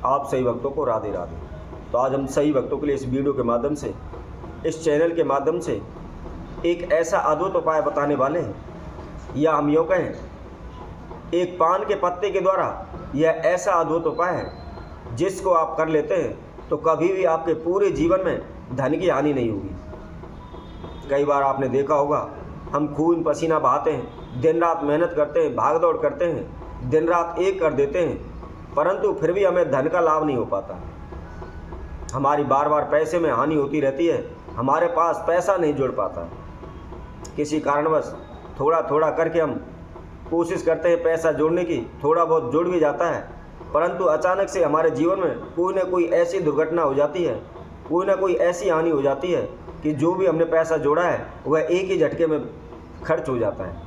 आप सही भक्तों को राधे राधे। तो आज हम सही भक्तों के लिए इस वीडियो के माध्यम से, इस चैनल के माध्यम से एक ऐसा अद्भुत उपाय बताने वाले हैं, या हम यूँ कहें एक पान के पत्ते के द्वारा यह ऐसा अद्भुत उपाय है जिसको आप कर लेते हैं तो कभी भी आपके पूरे जीवन में धन की हानि नहीं होगी। कई बार आपने देखा होगा, हम खून पसीना बहाते हैं, दिन रात मेहनत करते हैं, भाग दौड़ करते हैं, दिन रात एक कर देते हैं, परंतु फिर भी हमें धन का लाभ नहीं हो पाता। हमारी बार बार पैसे में हानि होती रहती है, हमारे पास पैसा नहीं जुड़ पाता। किसी कारणवश थोड़ा थोड़ा करके हम कोशिश करते हैं पैसा जोड़ने की, थोड़ा बहुत जुड़ भी जाता है, परंतु अचानक से हमारे जीवन में कोई ना कोई ऐसी दुर्घटना हो जाती है, कोई ना कोई ऐसी हानि हो जाती है कि जो भी हमने पैसा जोड़ा है वह एक ही झटके में खर्च हो जाता है।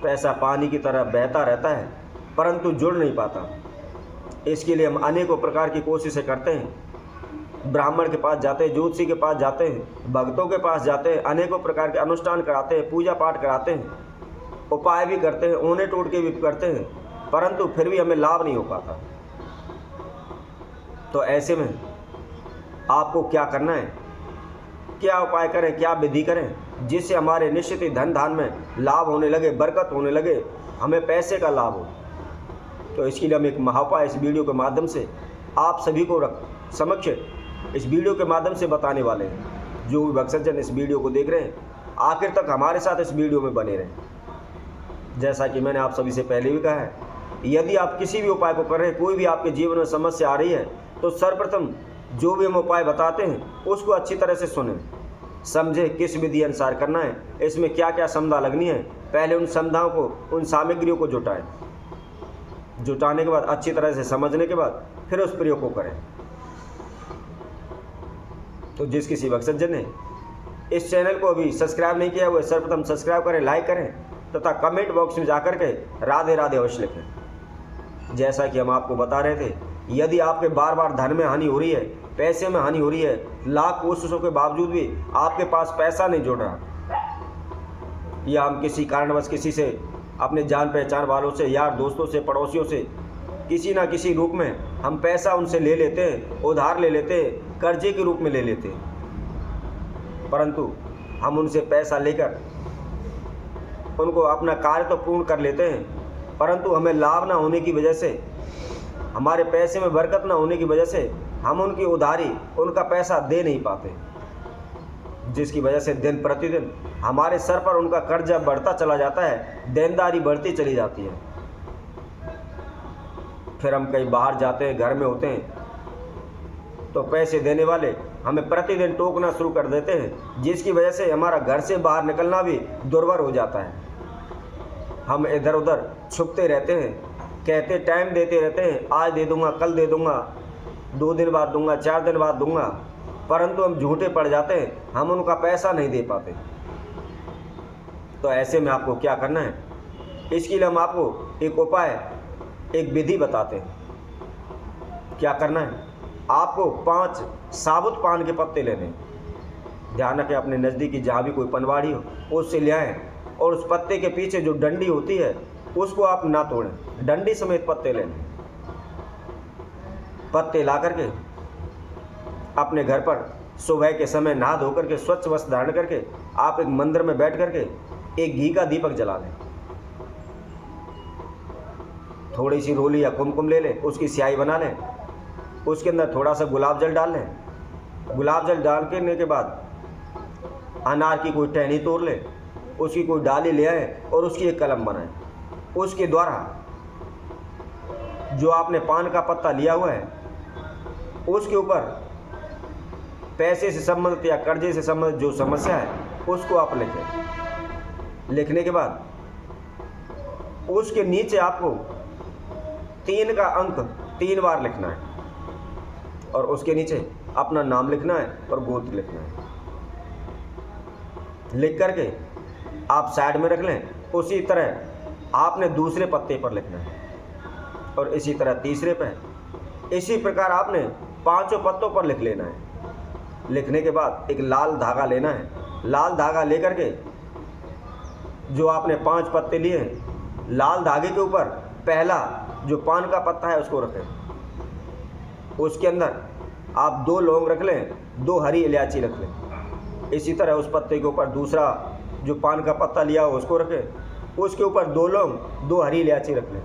पैसा पानी की तरह बहता रहता है परंतु जुड़ नहीं पाता। इसके लिए हम अनेकों प्रकार की कोशिशें करते हैं, ब्राह्मण के पास जाते हैं, ज्योतिषी के पास जाते हैं, भक्तों के पास जाते हैं, अनेकों प्रकार के अनुष्ठान कराते हैं, पूजा पाठ कराते हैं, उपाय भी करते हैं, ऊने टोटके भी करते हैं, परंतु फिर भी हमें लाभ नहीं हो पाता। तो ऐसे में आपको क्या करना है, क्या उपाय करें, क्या विधि करें जिससे हमारे निश्चित ही धन धान में लाभ होने लगे, बरकत होने लगे, हमें पैसे का लाभ हो। तो इसके लिए हम एक महाउपाय इस वीडियो के माध्यम से आप सभी को समक्ष इस वीडियो के माध्यम से बताने वाले हैं। जो भी भक्तजन इस वीडियो को देख रहे हैं, आखिर तक हमारे साथ इस वीडियो में बने रहें। जैसा कि मैंने आप सभी से पहले भी कहा है, यदि आप किसी भी उपाय को कर रहे हैं, कोई भी आपके जीवन में समस्या आ रही है, तो सर्वप्रथम जो भी हम उपाय बताते हैं उसको अच्छी तरह से सुनें, समझें किस विधि अनुसार करना है, इसमें क्या क्या संधा लगनी है। पहले उन संधाओं को, उन सामग्रियों को जुटाएं, जुटाने के बाद अच्छी तरह से समझने के बाद फिर उस प्रयोग को करें। तो जिस किसी भक्तजन ने इस चैनल को अभी सब्सक्राइब नहीं किया, वो सर्वप्रथम सब्सक्राइब करें, लाइक करें तथा कमेंट बॉक्स में जाकर के राधे राधे अवश्य लिखें। जैसा कि हम आपको बता रहे थे, यदि आपके बार बार धन में हानि हो रही है, पैसे में हानि हो रही है, लाख कोशिशों के बावजूद भी आपके पास पैसा नहीं जुड़ रहा, या हम किसी कारणवश किसी से, अपने जान पहचान वालों से, यार दोस्तों से, पड़ोसियों से किसी ना किसी रूप में हम पैसा उनसे ले लेते हैं, उधार ले लेते हैं, कर्जे के रूप में ले लेते हैं, परंतु हम उनसे पैसा लेकर उनको अपना कार्य तो पूर्ण कर लेते हैं, परंतु हमें लाभ ना होने की वजह से, हमारे पैसे में बरकत ना होने की वजह से हम उनकी उधारी, उनका पैसा दे नहीं पाते, जिसकी वजह से दिन प्रतिदिन हमारे सर पर उनका कर्जा बढ़ता चला जाता है, देनदारी बढ़ती चली जाती है। फिर हम कहीं बाहर जाते हैं, घर में होते हैं, तो पैसे देने वाले हमें प्रतिदिन टोकना शुरू कर देते हैं, जिसकी वजह से हमारा घर से बाहर निकलना भी दुर्भर हो जाता है। हम इधर उधर छुपते रहते हैं, कहते टाइम देते रहते हैं, आज दे दूंगा, कल दे दूंगा, 2 दिन बाद दूंगा, 4 दिन बाद दूंगा, परंतु हम झूठे पड़ जाते हैं, हम उनका पैसा नहीं दे पाते। तो ऐसे में आपको क्या करना है, इसके लिए हम आपको एक उपाय, एक विधि बताते हैं। क्या करना है, आपको 5 साबुत पान के पत्ते लेने, ध्यान रखें अपने नज़दीकी जहाँ भी कोई पनवाड़ी हो उससे ले आएँ, और उस पत्ते के पीछे जो डंडी होती है उसको आप ना तोड़ें, डंडी समेत पत्ते लें। पत्ते ला करके अपने घर पर सुबह के समय नहा धो करके, स्वच्छ वस्त्र धारण करके, आप एक मंदिर में बैठ करके एक घी का दीपक जला लें। थोड़ी सी रोली या कुमकुम ले लें, उसकी स्याही बना लें, उसके अंदर थोड़ा सा गुलाब जल डाल लें। गुलाब जल डालने के बाद अनार की कोई टहनी तोड़ लें, उसकी कोई डाली ले आए और उसकी एक कलम बनाएं। उसके द्वारा जो आपने पान का पत्ता लिया हुआ है उसके ऊपर पैसे से संबंधित या कर्जे से संबंधित जो समस्या है उसको आप लिखें। लिखने के बाद उसके नीचे आपको 3 का अंक 3 बार लिखना है, और उसके नीचे अपना नाम लिखना है और गोत्र लिखना है। लिख करके आप साइड में रख लें। उसी तरह आपने दूसरे पत्ते पर लिखना है, और इसी तरह तीसरे पर, इसी प्रकार आपने 5 पत्तों पर लिख लेना है। लिखने के बाद एक लाल धागा लेना है। लाल धागा लेकर के जो आपने 5 पत्ते लिए, लाल धागे के ऊपर पहला जो पान का पत्ता है उसको रखें। उसके अंदर आप 2 लौंग रख लें, 2 हरी इलायची रख लें। इसी तरह उस पत्ते के ऊपर दूसरा जो पान का पत्ता लिया हो उसको रखें, उसके ऊपर 2 लौंग, 2 हरी इलायची रख लें।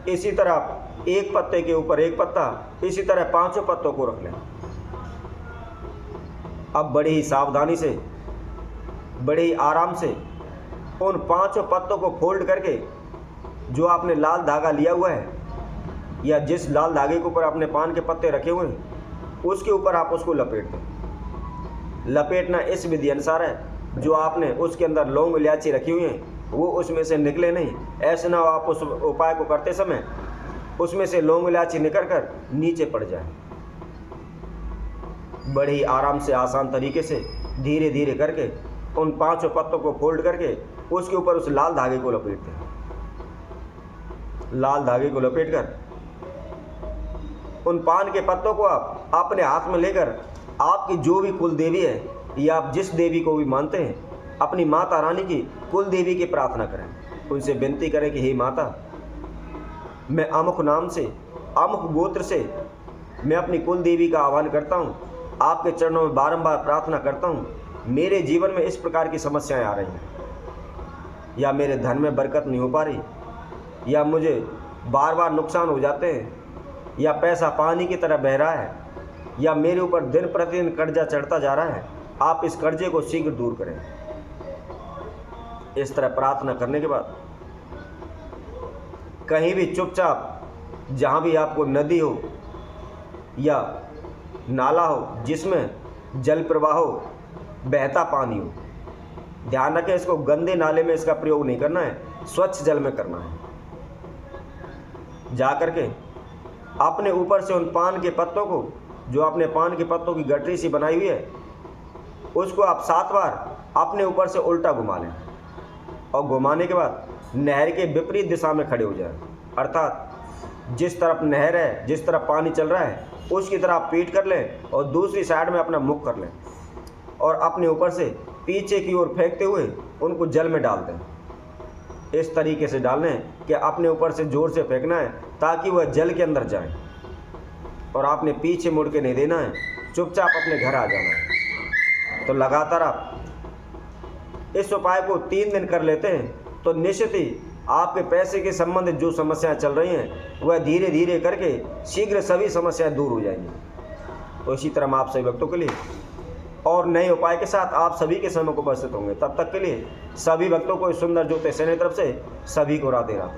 इसी तरह एक पत्ते के ऊपर एक पत्ता, इसी तरह 5 पत्तों को रख लें। अब बड़ी ही सावधानी से, बड़े ही आराम से उन 5 पत्तों को फोल्ड करके जो आपने लाल धागा लिया हुआ है या जिस लाल धागे के ऊपर आपने पान के पत्ते रखे हुए हैं उसके ऊपर आप उसको लपेट दें। लपेटना इस विधि अनुसार है, जो आपने उसके अंदर लौंग इलायची रखी हुई है वो उसमें से निकले नहीं। ऐसा ना हो आप उस उपाय को करते समय उसमें से लौंग इलायची निकल कर नीचे पड़ जाए। बड़े ही आराम से, आसान तरीके से, धीरे धीरे करके उन 5 पत्तों को फोल्ड करके उसके ऊपर उस लाल धागे को लपेट दें। लाल धागे को लपेटकर उन पान के पत्तों को आप अपने हाथ में लेकर आपकी जो भी कुल देवी है या आप जिस देवी को भी मानते हैं, अपनी माता रानी की कुल देवी की प्रार्थना करें। उनसे विनती करें कि हे माता, मैं अमुक नाम से, अमुक गोत्र से मैं अपनी कुल देवी का आह्वान करता हूँ, आपके चरणों में बारंबार प्रार्थना करता हूँ, मेरे जीवन में इस प्रकार की समस्याएं आ रही हैं, या मेरे धन में बरकत नहीं हो पा रही, या मुझे बार बार नुकसान हो जाते हैं, या पैसा पानी की तरह बह रहा है, या मेरे ऊपर दिन प्रतिदिन कर्जा चढ़ता जा रहा है, आप इस कर्जे को शीघ्र दूर करें। इस तरह प्रार्थना करने के बाद कहीं भी चुपचाप, जहाँ भी आपको नदी हो या नाला हो जिसमें जल प्रवाह हो, बहता पानी हो, ध्यान रखें इसको गंदे नाले में इसका प्रयोग नहीं करना है, स्वच्छ जल में करना है। जा करके अपने ऊपर से उन पान के पत्तों को, जो आपने पान के पत्तों की गठरी सी बनाई हुई है, उसको आप 7 बार अपने ऊपर से उल्टा घुमा लें और घुमाने के बाद नहर के विपरीत दिशा में खड़े हो जाएं। अर्थात जिस तरफ नहर है, जिस तरफ पानी चल रहा है उसकी तरफ आप पीठ कर लें और दूसरी साइड में अपना मुख कर लें और अपने ऊपर से पीछे की ओर फेंकते हुए उनको जल में डाल दें। इस तरीके से डालना है कि अपने ऊपर से जोर से फेंकना है ताकि वह जल के अंदर जाए और आपने पीछे मुड़ के नहीं देना है, चुपचाप अपने घर आ जाना है। तो लगातार आप इस उपाय को 3 दिन कर लेते हैं तो निश्चित ही आपके पैसे के संबंधित जो समस्याएं चल रही हैं वह धीरे धीरे करके शीघ्र सभी समस्याएं दूर हो जाएंगी। तो इसी तरह हम आप सभी भक्तों के लिए और नए उपाय के साथ आप सभी के समय को उपस्थित होंगे। तब तक के लिए सभी भक्तों को इस सुंदर ज्योतिष सेना की तरफ से सभी को राधे राधे।